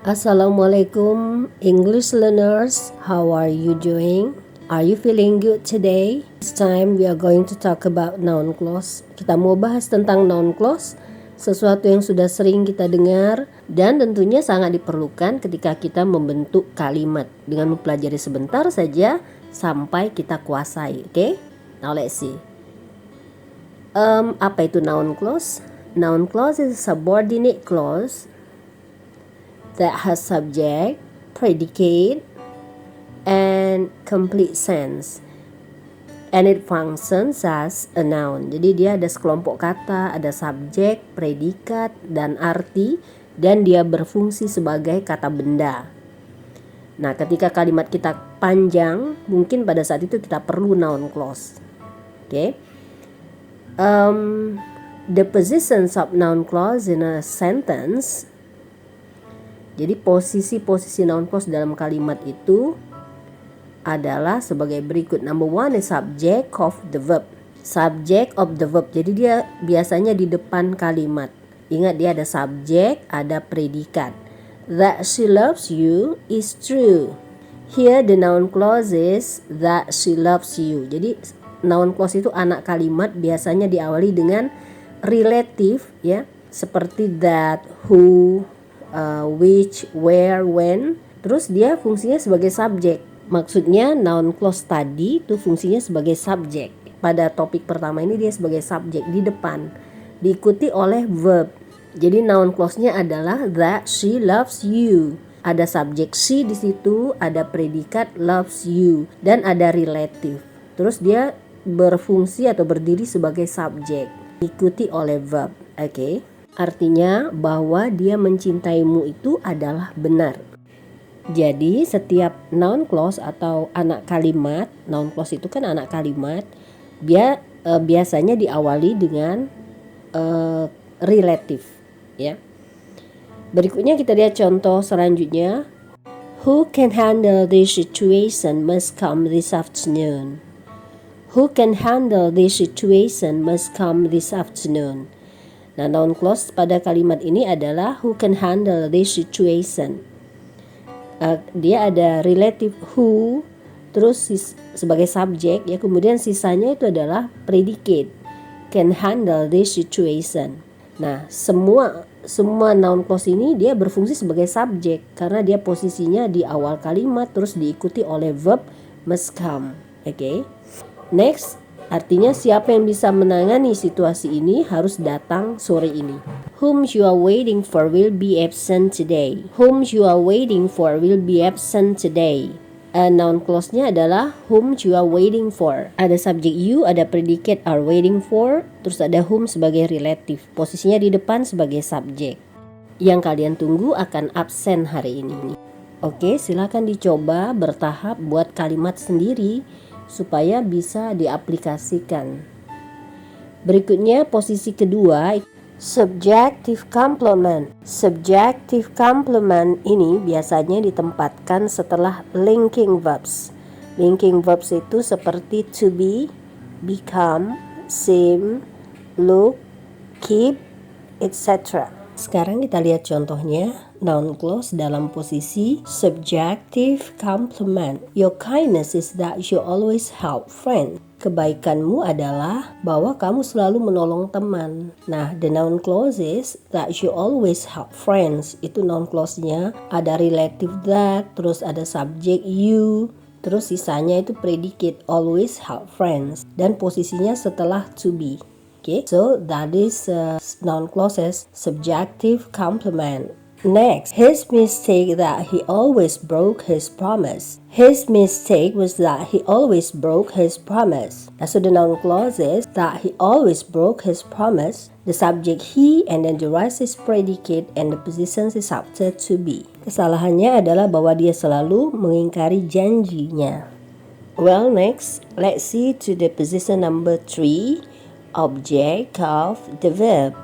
Assalamualaikum English learners, how are you doing? Are you feeling good today? This time we are going to talk about noun clause. Kita mau bahas tentang noun clause, sesuatu yang sudah sering kita dengar dan tentunya sangat diperlukan ketika kita membentuk kalimat dengan mempelajari sebentar saja sampai kita kuasai. Okay? Now let's see. Apa itu noun clause? Noun clause is a subordinate clause that has subject, predicate, and complete sense, and it functions as a noun. Jadi dia ada sekelompok kata, ada subjek, predikat, dan arti, dan dia berfungsi sebagai kata benda. Nah, ketika kalimat kita panjang, mungkin pada saat itu kita perlu noun clause. Okay? The positions of noun clause in a sentence. Jadi posisi-posisi noun clause dalam kalimat itu adalah sebagai berikut. Number one is subject of the verb. Subject of the verb. Jadi dia biasanya di depan kalimat. Ingat dia ada subjek, ada predikat. That she loves you is true. Here the noun clause is that she loves you. Jadi noun clause itu anak kalimat biasanya diawali dengan relative ya, seperti that, who, which, where, when. Terus dia fungsinya sebagai subjek. Maksudnya noun clause tadi itu fungsinya sebagai subjek. Pada topik pertama ini dia sebagai subjek di depan, diikuti oleh verb. Jadi noun clause-nya adalah that she loves you. Ada subjek she di situ, ada predikat loves you, dan ada relative. Terus dia berfungsi atau berdiri sebagai subjek, diikuti oleh verb. Oke. Artinya bahwa dia mencintaimu itu adalah benar. Jadi setiap noun clause atau anak kalimat, noun clause itu kan anak kalimat, biasanya diawali dengan relative ya. Berikutnya kita lihat contoh selanjutnya. Who can handle this situation must come this afternoon. Who can handle this situation must come this afternoon. Nah, noun clause pada kalimat ini adalah who can handle this situation. Dia ada relative who, terus sebagai subjek ya, kemudian sisanya itu adalah predicate, can handle this situation. Nah, semua noun clause ini dia berfungsi sebagai subjek karena dia posisinya di awal kalimat terus diikuti oleh verb must come. Okay? Next, artinya siapa yang bisa menangani situasi ini harus datang sore ini. Whom you are waiting for will be absent today. Whom you are waiting for will be absent today. Noun clause-nya adalah whom you are waiting for. Ada subjek you, ada predikat are waiting for, terus ada whom sebagai relative. Posisinya di depan sebagai subjek. Yang kalian tunggu akan absen hari ini. Oke, silakan dicoba bertahap buat kalimat sendiri supaya bisa diaplikasikan. Berikutnya posisi kedua, subjective complement. Subjective complement ini biasanya ditempatkan setelah linking verbs. Linking verbs itu seperti to be, become, seem, look, keep, etc. Sekarang kita lihat contohnya. Noun clause dalam posisi subjective complement. Your kindness is that you always help friends. Kebaikanmu adalah bahwa kamu selalu menolong teman. Nah, the noun clause is that you always help friends. Itu noun clause-nya. Ada relative that, terus ada subject you, terus sisanya itu predicate always help friends. Dan posisinya setelah to be. Okay, so that is noun clauses subjective complement. Next, his mistake that he always broke his promise. His mistake was that he always broke his promise. So the noun clause is that he always broke his promise. The subject he and then the rest is predicate and the position is after to be. Kesalahannya adalah bahwa dia selalu mengingkari janjinya. Well, next, let's see to the position number 3, object of the verb.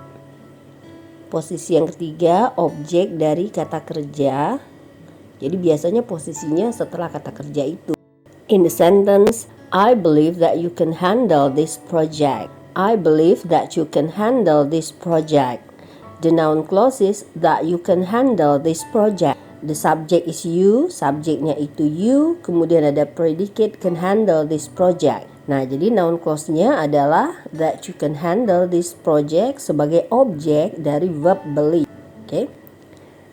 Posisi yang ketiga, objek dari kata kerja. Jadi biasanya posisinya setelah kata kerja itu. In the sentence, I believe that you can handle this project. I believe that you can handle this project. The noun clause is that you can handle this project. The subject is you, subjeknya itu you, kemudian ada predicate can handle this project. Nah, jadi noun clause-nya adalah that you can handle this project sebagai objek dari verb believe. Okay.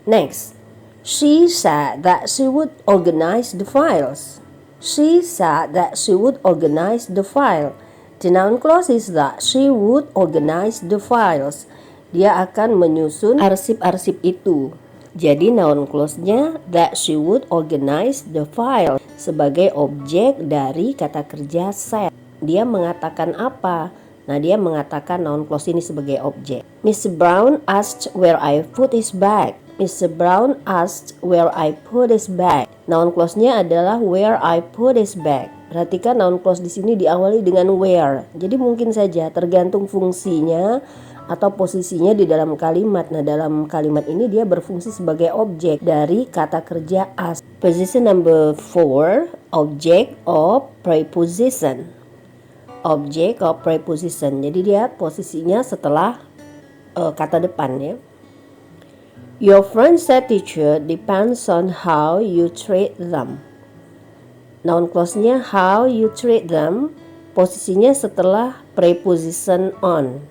Next, she said that she would organize the files. She said that she would organize the file. The noun clause is that she would organize the files. Dia akan menyusun arsip-arsip itu. Jadi noun clause-nya that she would organize the file sebagai objek dari kata kerja said. Dia mengatakan apa? Nah, dia mengatakan noun clause ini sebagai objek. Mr. Brown asked where I put his bag. Mr. Brown asked where I put his bag. Noun clause-nya adalah where I put his bag. Perhatikan noun clause di sini diawali dengan where. Jadi mungkin saja tergantung fungsinya atau posisinya di dalam kalimat. Nah, dalam kalimat ini dia berfungsi sebagai objek dari kata kerja ask. Position number 4, object of preposition. Object of preposition. Jadi dia posisinya setelah kata depan ya. Your friend's attitude depends on how you treat them. Noun clause-nya how you treat them, posisinya setelah preposition on.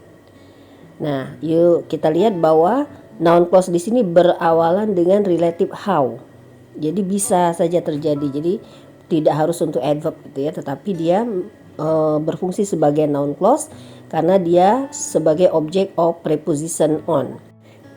Nah, yuk kita lihat bahwa noun clause di sini berawalan dengan relative how. Jadi bisa saja terjadi. Jadi tidak harus untuk adverb gitu ya, tetapi dia berfungsi sebagai noun clause karena dia sebagai object of preposition on.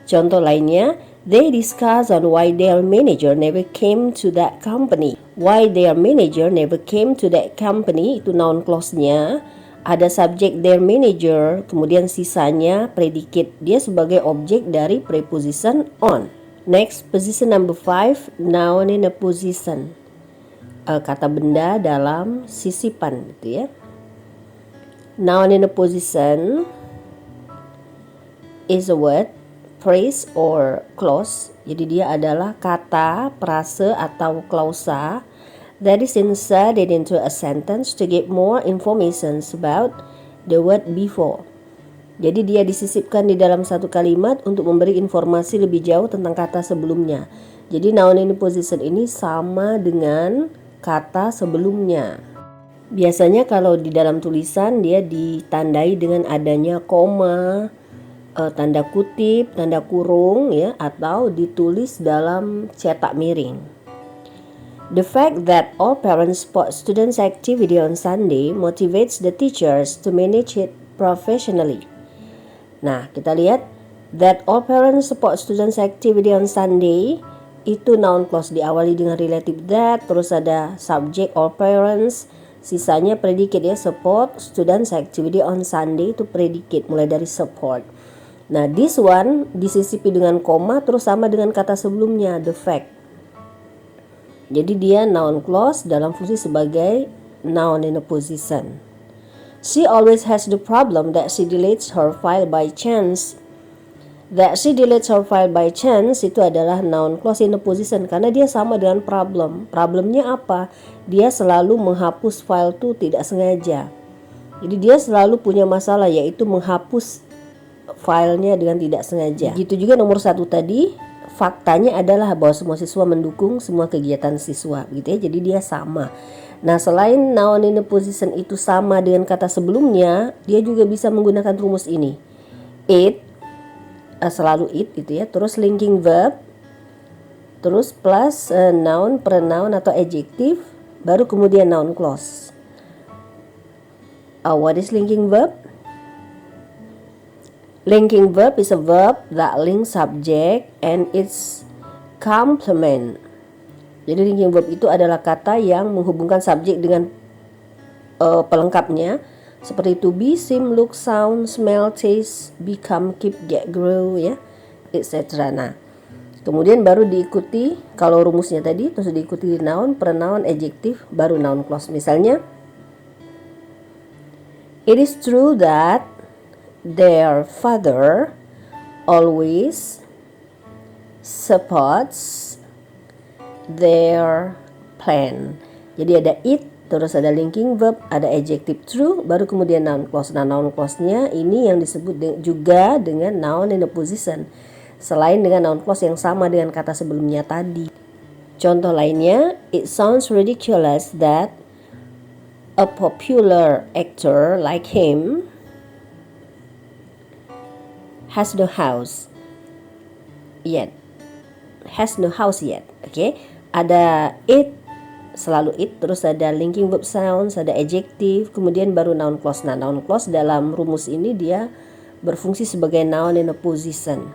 Contoh lainnya, they discuss on why their manager never came to that company. Why their manager never came to that company, itu noun clause-nya. Ada subjek their manager, kemudian sisanya predicate. Dia sebagai objek dari preposition on. Next, position number 5, noun in a position. Kata benda dalam sisipan gitu ya. Noun in a position is a word, phrase or clause. Jadi dia adalah kata, frase atau klausa that is inserted into a sentence to give more information about the word before. Jadi dia disisipkan di dalam satu kalimat untuk memberi informasi lebih jauh tentang kata sebelumnya. Jadi noun in position ini sama dengan kata sebelumnya. Biasanya kalau di dalam tulisan dia ditandai dengan adanya koma, tanda kutip, tanda kurung ya, atau ditulis dalam cetak miring. The fact that all parents support students' activity on Sunday motivates the teachers to manage it professionally. Nah, kita lihat that all parents support students' activity on Sunday, itu noun clause diawali dengan relative that, terus ada subject all parents, sisanya predicate ya, support students' activity on Sunday itu predicate mulai dari support. Nah, this one disisipi dengan koma terus sama dengan kata sebelumnya, the fact. Jadi dia noun clause dalam fungsi sebagai noun in a position. She always has the problem that she deletes her file by chance. That she deletes her file by chance itu adalah noun clause in a position karena dia sama dengan problem. Problemnya apa? Dia selalu menghapus file itu tidak sengaja. Jadi dia selalu punya masalah yaitu menghapus filenya dengan tidak sengaja. Begitu juga nomor 1 tadi. Faktanya adalah bahwa semua siswa mendukung semua kegiatan siswa gitu ya. Jadi dia sama. Nah, selain noun in a position itu sama dengan kata sebelumnya, dia juga bisa menggunakan rumus ini. It, selalu it gitu ya. Terus linking verb, terus plus noun, pronoun atau adjective, baru kemudian noun clause. What is linking verb? Linking verb is a verb that links subject and its complement. Jadi linking verb itu adalah kata yang menghubungkan subjek dengan pelengkapnya seperti to be, seem, look, sound, smell, taste, become, keep, get, grow ya, etc. Nah, kemudian baru diikuti kalau rumusnya tadi terus diikuti noun, pronoun, adjective, baru noun clause. Misalnya, it is true that their father always supports their plan. Jadi ada it, terus ada linking verb, ada adjective true, baru kemudian noun clause. Nah, noun clause-nya ini yang disebut juga dengan noun in a position. selain dengan noun clause yang sama dengan kata sebelumnya tadi. Contoh lainnya, it sounds ridiculous that a popular actor like him has no house yet. Oke. Ada it, selalu it, terus ada linking verb sounds, ada adjective, kemudian baru noun clause. Nah, noun clause dalam rumus ini dia berfungsi sebagai noun in a position.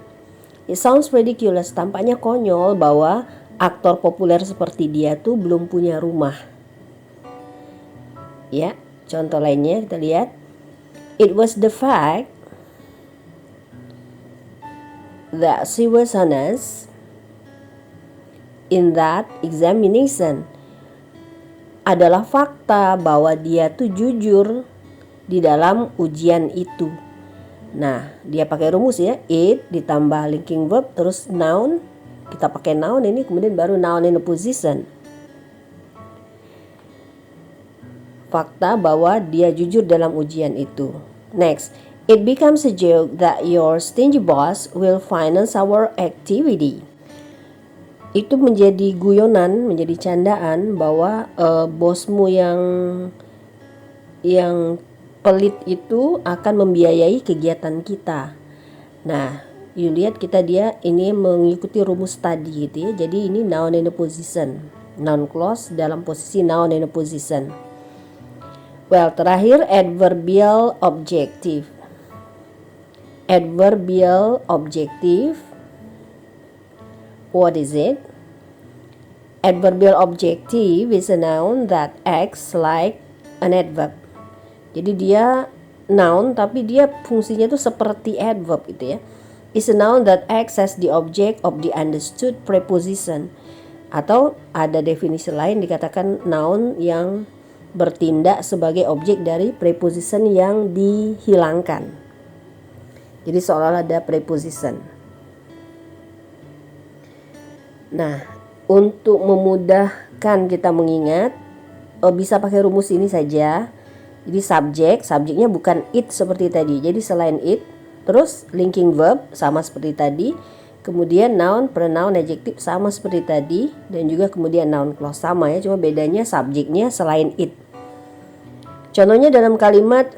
It sounds ridiculous, tampaknya konyol bahwa aktor populer seperti dia tuh belum punya rumah. Ya, contoh lainnya kita lihat. It was the fact that she was honest in that examination. Adalah fakta bahwa dia tuh jujur di dalam ujian itu. Nah, dia pakai rumus ya, it ditambah linking verb terus noun. Kita pakai noun ini, kemudian baru noun in a position. Fakta bahwa dia jujur dalam ujian itu. Next, it becomes a joke that your stingy boss will finance our activity. Itu menjadi guyonan, menjadi candaan bahwa bosmu yang pelit itu akan membiayai kegiatan kita. Nah, you lihat dia ini mengikuti rumus tadi gitu ya. Jadi ini noun in a position. Noun clause dalam posisi noun in a position. Well, terakhir adverbial objective. Adverbial objective. What is it? Adverbial objective is a noun that acts like an adverb. Jadi dia noun tapi dia fungsinya tuh seperti adverb gitu ya. Is a noun that acts as the object of the understood preposition. Atau ada definisi lain dikatakan noun yang bertindak sebagai objek dari preposition yang dihilangkan. Jadi seolah-olah ada preposition. Nah, untuk memudahkan kita mengingat, bisa pakai rumus ini saja. Jadi subjeknya bukan it seperti tadi. Jadi selain it, terus linking verb sama seperti tadi. Kemudian noun, pronoun, adjective sama seperti tadi. Dan juga kemudian noun clause sama ya, cuma bedanya subjeknya selain it. Contohnya dalam kalimat,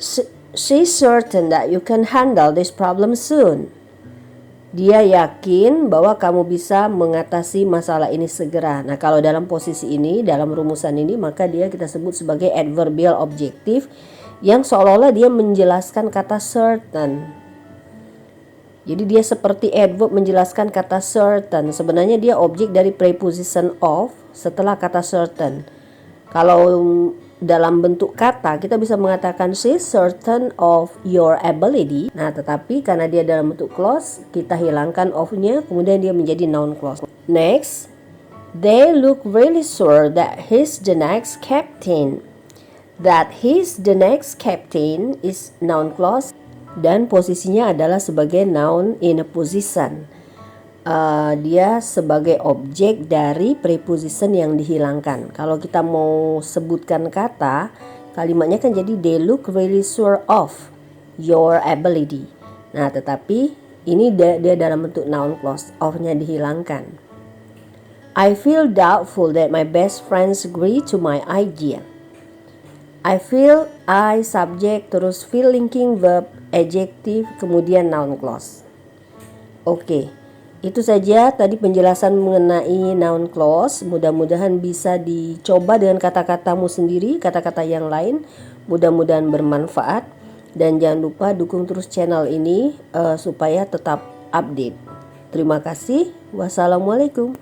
she's certain that you can handle this problem soon. Dia yakin bahwa kamu bisa mengatasi masalah ini segera. Nah, kalau dalam posisi ini, dalam rumusan ini, maka dia kita sebut sebagai adverbial objective yang seolah-olah dia menjelaskan kata certain. Jadi dia seperti adverb menjelaskan kata certain. Sebenarnya dia objek dari preposition of setelah kata certain. Kalau dalam bentuk kata kita bisa mengatakan she's certain of your ability. Nah, tetapi karena dia dalam bentuk clause, kita hilangkan of-nya, kemudian dia menjadi noun clause. Next, they look really sure that he's the next captain. That he's the next captain is noun clause dan posisinya adalah sebagai noun in a position. Dia sebagai objek dari preposition yang dihilangkan. Kalau kita mau sebutkan kata, kalimatnya kan jadi they look really sure of your ability. Nah, tetapi ini dia dalam bentuk noun clause, of-nya dihilangkan. I feel doubtful that my best friends agree to my idea. I feel, I subject, terus feel linking verb, adjective, kemudian noun clause. Oke. Itu saja tadi penjelasan mengenai noun clause. Mudah-mudahan bisa dicoba dengan kata-katamu sendiri, kata-kata yang lain. Mudah-mudahan bermanfaat. Dan jangan lupa dukung terus channel ini supaya tetap update. Terima kasih. Wassalamualaikum.